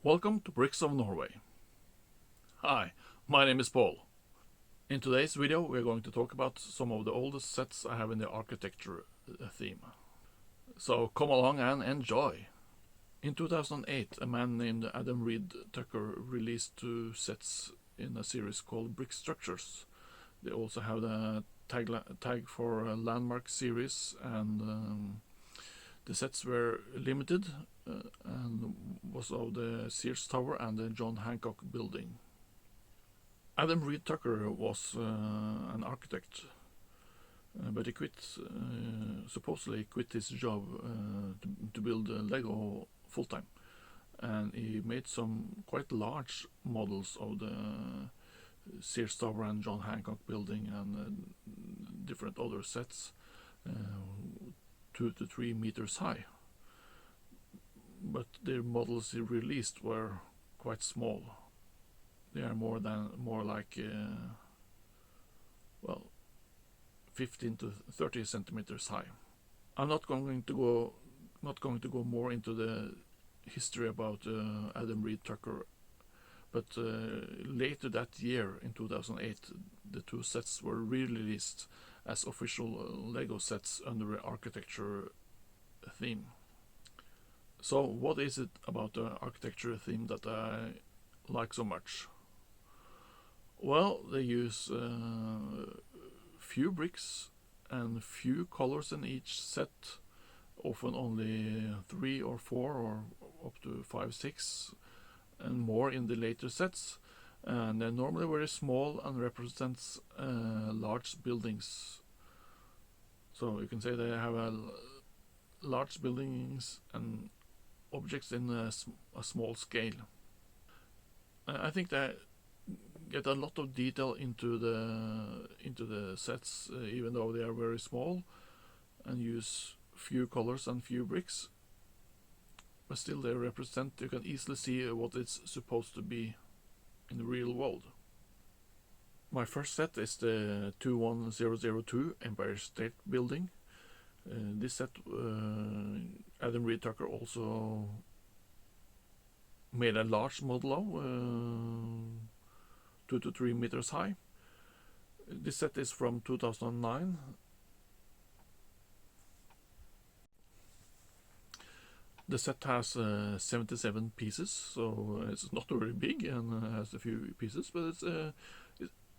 Welcome to Bricks of Norway. Hi, my name is Paul. In today's video we are going to talk about some of the oldest sets I have in the architecture theme. So come along and enjoy! In 2008 a man named Adam Reed Tucker released two sets in a series called Brick Structures. They also have the tag for a landmark series, and the sets were limited and was of the Sears Tower and the John Hancock building. Adam Reed Tucker was an architect, but he supposedly quit his job to build Lego full-time. And he made some quite large models of the Sears Tower and John Hancock building and different other sets, 2 to 3 meters high. But the models he released were quite small. They are more like 15 to 30 centimeters high. I'm not going to go more into the history about Adam Reed Tucker, but later that year in 2008 the two sets were released as official Lego sets under the architecture theme. So what is it about the architecture theme that I like so much? Well, they use few bricks and few colors in each set, often only 3 or 4 or up to 5, 6 and more in the later sets, and they're normally very small and represents large buildings. So you can say they have large buildings and objects in a small scale. I think they get a lot of detail into the sets, even though they are very small and use few colors and few bricks, but still they represent, you can easily see what it's supposed to be in the real world. My first set is the 21002 Empire State Building. This set Adam Reed Tucker also made a large model of, 2 to 3 meters high. This set is from 2009. The set has 77 pieces, so it's not very big and has a few pieces, but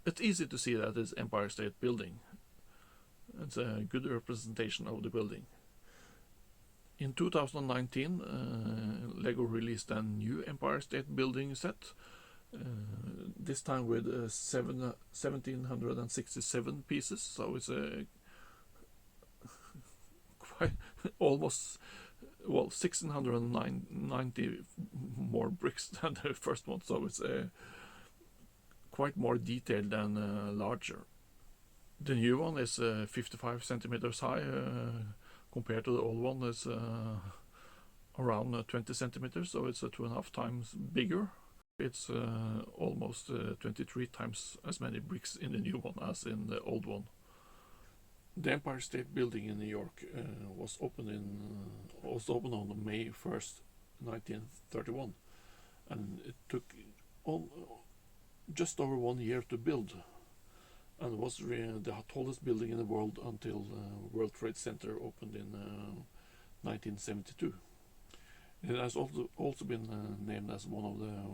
it's easy to see that it's Empire State Building. It's a good representation of the building. In 2019, Lego released a new Empire State Building set, this time with 1767 pieces, so it's quite almost 1690 more bricks than the first one, so it's quite more detailed and larger. The new one is 55 centimeters high, compared to the old one is around 20 centimeters, so it's 2.5 times bigger. It's almost 23 times as many bricks in the new one as in the old one. The Empire State Building in New York was opened on May 1st, 1931, and it took just over 1 year to build, and was the tallest building in the world until World Trade Center opened in 1972. It has also been named as one of the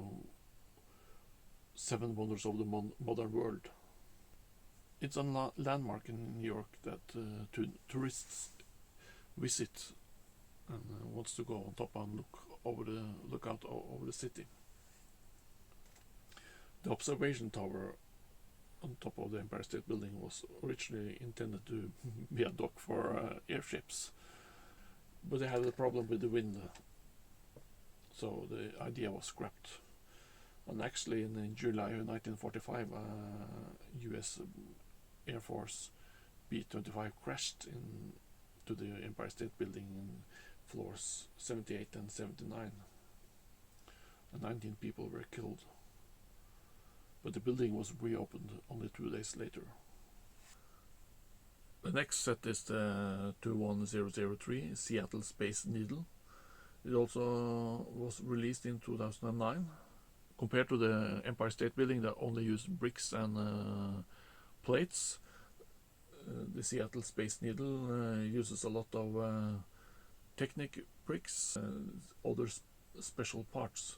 7 wonders of the modern world. It's a landmark in New York that tourists visit and wants to go on top and look out over the city. The observation tower on top of the Empire State Building was originally intended to be a dock for airships, but they had a problem with the wind, so the idea was scrapped. And actually in July 1945 US Air Force B-25 crashed into the Empire State Building in floors 78 and 79, and 19 people were killed. But the building was reopened only 2 days later. The next set is the 21003 Seattle Space Needle. It also was released in 2009. Compared to the Empire State Building that only used bricks and plates, the Seattle Space Needle uses a lot of Technic bricks, other special parts,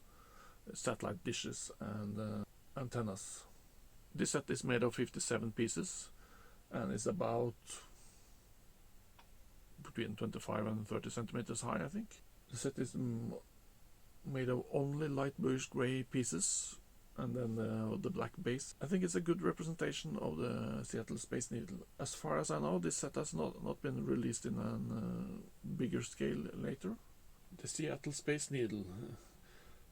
satellite dishes and antennas. This set is made of 57 pieces and is about between 25 and 30 centimeters high, I think. The set is made of only light bluish gray pieces and then the black base. I think it's a good representation of the Seattle Space Needle. As far as I know, this set has not been released in a bigger scale later. The Seattle Space Needle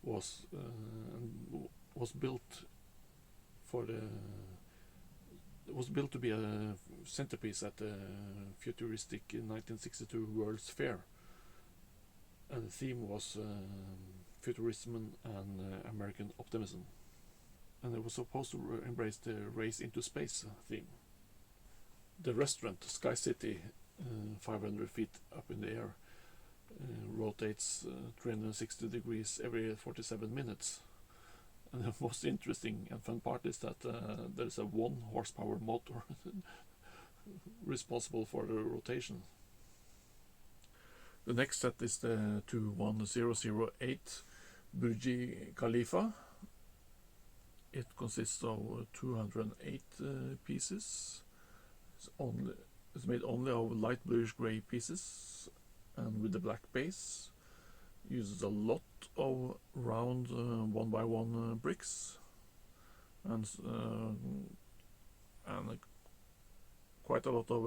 was built to be a centerpiece at the futuristic 1962 World's Fair, and the theme was futurism and American optimism, and it was supposed to embrace the race into space theme. The restaurant Sky City, 500 feet up in the air, rotates 360 degrees every 47 minutes. And the most interesting and fun part is that there's a 1 horsepower motor responsible for the rotation. The next set is the 21008 Burj Khalifa. It consists of 208 pieces. It's made only of light bluish gray pieces and with the black base. Uses a lot of round 1x1 bricks and quite a lot of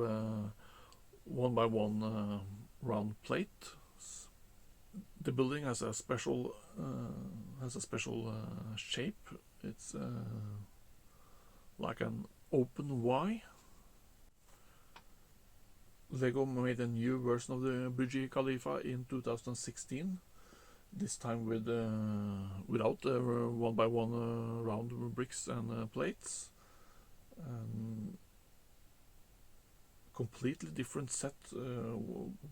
1x1 round plate. The building has a special shape. It's like an open Y. Lego made a new version of the Burj Khalifa in 2016. This time without 1x1 round bricks and plates. Completely different set,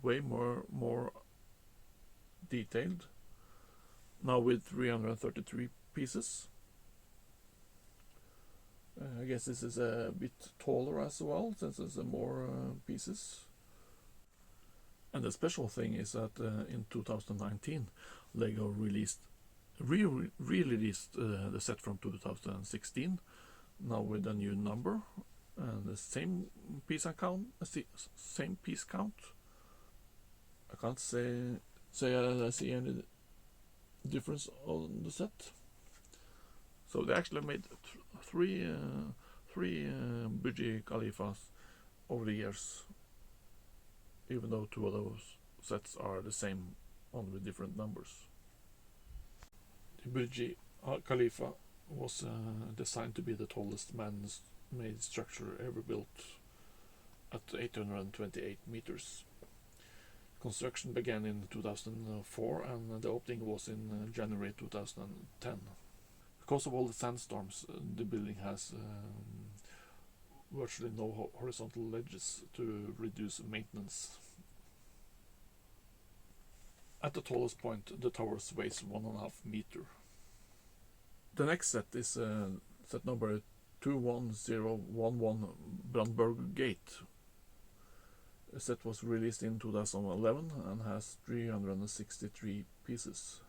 way more detailed. Now with 333 pieces. I guess this is a bit taller as well, since there's more pieces. And the special thing is that in 2019, Lego re-released the set from 2016, now with a new number and the same piece count. I can't say I see any difference on the set. So they actually made three Burj Khalifas over the years, even though 2 of those sets are the same, only with different numbers. The Burj Khalifa was designed to be the tallest man-made structure ever built at 828 meters. Construction began in 2004 and the opening was in January 2010. Because of all the sandstorms, the building has virtually no horizontal ledges to reduce maintenance. At the tallest point, the tower sways 1.5 meters. The next set is set number 21011 Brandenburg Gate. The set was released in 2011 and has 363 pieces.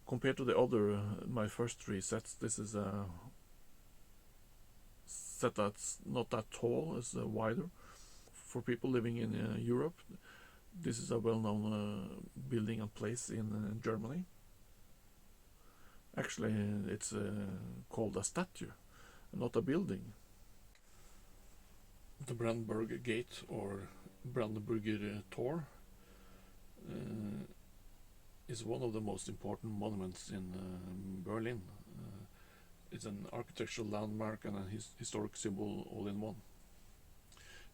Compared to the other, my first 3 sets, this is a set that's not that tall, it's wider. For people living in Europe, this is a well-known building and place in Germany. Actually, it's called a statue, not a building. The Brandenburg Gate, or Brandenburger Tor, is one of the most important monuments in Berlin. It's an architectural landmark and a historic symbol all in one.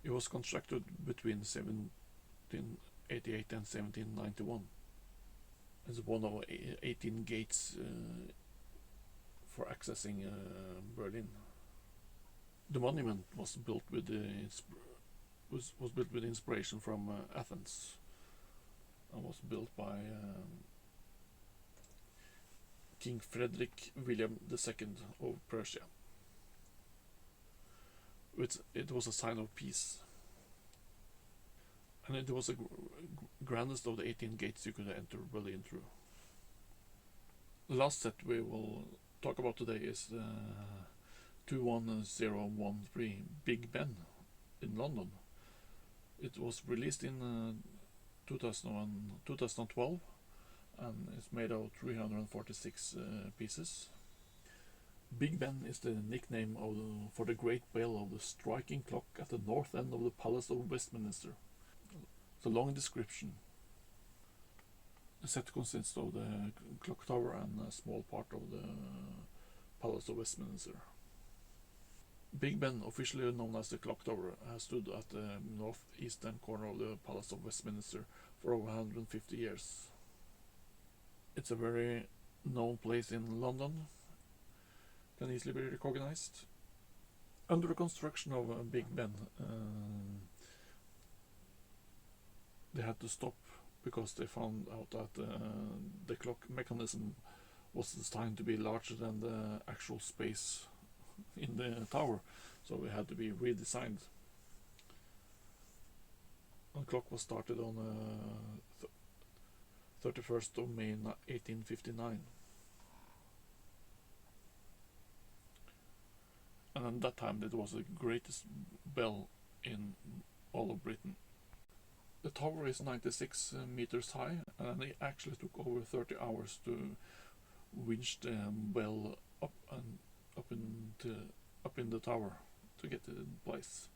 It was constructed between 1788 and 1791. It's one of 18 gates for accessing Berlin. The monument was built with inspiration from Athens. and was built by King Frederick William II of Prussia. It was a sign of peace, and it was the grandest of the 18 gates you could enter Berlin through. The last set we will talk about today is 21013 Big Ben in London. It was released in 2012 and it's made of 346 pieces. Big Ben is the nickname for the great bell of the striking clock at the north end of the Palace of Westminster. It's a long description. The set consists of the clock tower and a small part of the Palace of Westminster. Big Ben, officially known as the clock tower, has stood at the northeastern corner of the Palace of Westminster for over 150 years. It's a very known place in London, can easily be recognized. Under the construction of Big Ben, they had to stop because they found out that the clock mechanism was designed to be larger than the actual space in the tower, so it had to be redesigned. The clock was started on 31st of May 1859. And at that time it was the greatest bell in all of Britain. The tower is 96 meters high, and it actually took over 30 hours to winch the bell up in the tower to get it in place.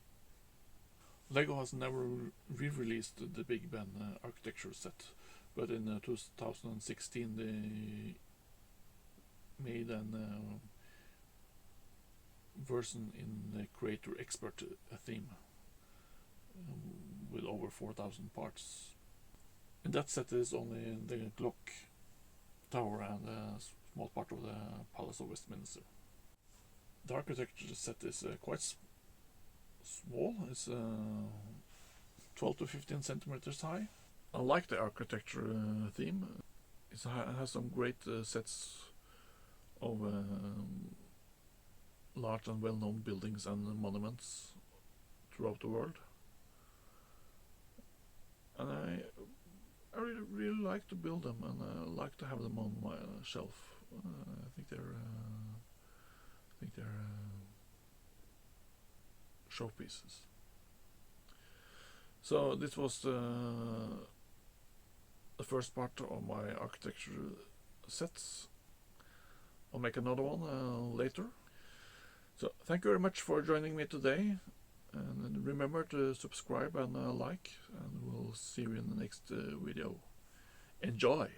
Lego has never re-released the Big Ben architecture set, but in 2016 they made an version in the Creator Expert theme with over 4,000 parts. In that set is only the clock tower and a small part of the Palace of Westminster. The architecture set is quite small. It's 12 to 15 centimeters high. I like the architecture theme. It has some great sets of large and well-known buildings and monuments throughout the world. And I really like to build them, and I like to have them on my shelf. I think they're showpieces. So this was the first part of my architecture sets. I'll make another one later. So thank you very much for joining me today, and remember to subscribe and like, and we'll see you in the next video. Enjoy!